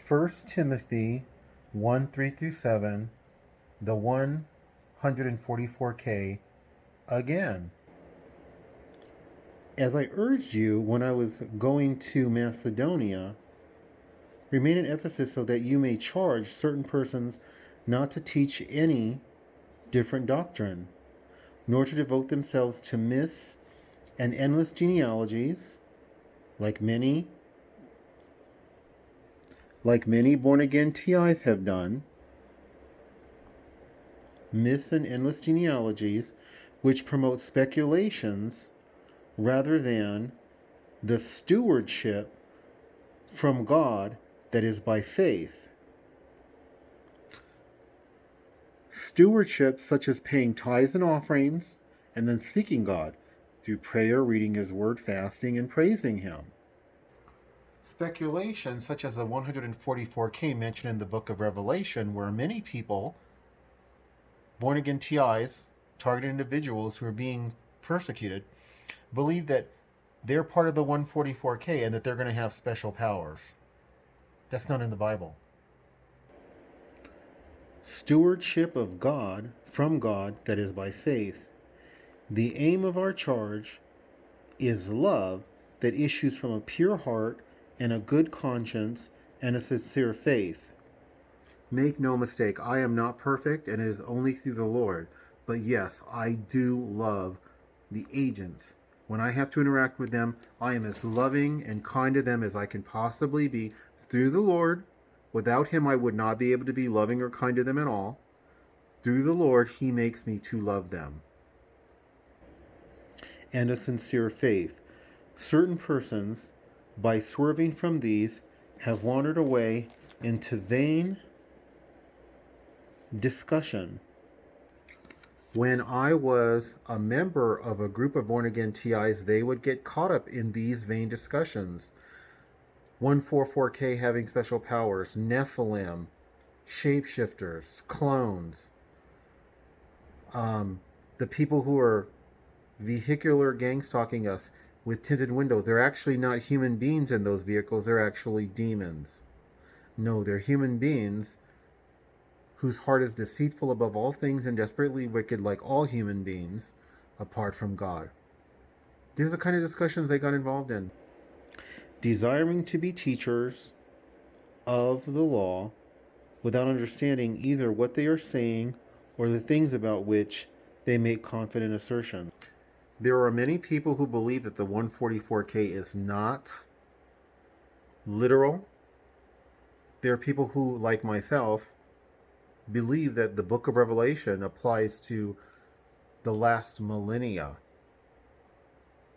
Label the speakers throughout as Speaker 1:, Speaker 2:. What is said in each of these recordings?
Speaker 1: 1 Timothy 1 3 through 7, the 144K again. As I urged you when I was going to Macedonia, remain in Ephesus so that you may charge certain persons not to teach any different doctrine, nor to devote themselves to myths and endless genealogies, like many born-again TIs have done, myths and endless genealogies, which promote speculations rather than the stewardship from God that is by faith. Stewardship such as paying tithes and offerings, and then seeking God through prayer, reading His Word, fasting, and praising Him. Speculation such as the 144K mentioned in the book of Revelation, where many people, born-again TIs, targeted individuals who are being persecuted, believe that they're part of the 144K and that they're going to have special powers. That's not in the Bible. Stewardship of God, from God, that is by faith. The aim of our charge is love that issues from a pure heart and a good conscience and a sincere faith. Make no mistake, I am not perfect, and it is only through the Lord. But yes, I do love the agents. When I have to interact with them, I am as loving and kind to them as I can possibly be through the Lord. Without Him, I would not be able to be loving or kind to them at all. Through the Lord, He makes me to love them. And a sincere faith. Certain persons, by swerving from these, have wandered away into vain discussion. When I was a member of a group of born-again TIs, they would get caught up in these vain discussions. 144K having special powers, Nephilim, shapeshifters, clones, the people who are vehicular gang stalking us with tinted windows. They're actually not human beings in those vehicles. They're actually demons. No, they're human beings whose heart is deceitful above all things and desperately wicked, like all human beings, apart from God. These are the kind of discussions they got involved in. Desiring to be teachers of the law without understanding either what they are saying or the things about which they make confident assertion. There are many people who believe that the 144K is not literal. There are people who, like myself, believe that the book of Revelation applies to the last millennia.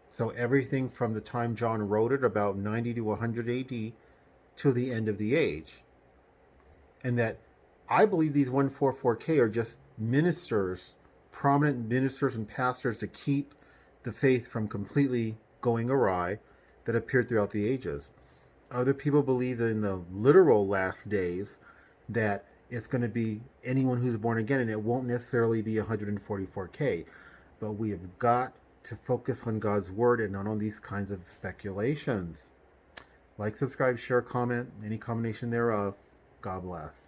Speaker 1: So everything from the time John wrote it, about 90 to 100 AD, till the end of the age. And that I believe these 144K are just ministers, prominent ministers and pastors to keep the faith from completely going awry that appeared throughout the ages. Other people believe that in the literal last days that it's going to be anyone who's born again, and it won't necessarily be 144K. But we have got to focus on God's word and not on these kinds of speculations. Like, subscribe, share, comment, any combination thereof. God bless.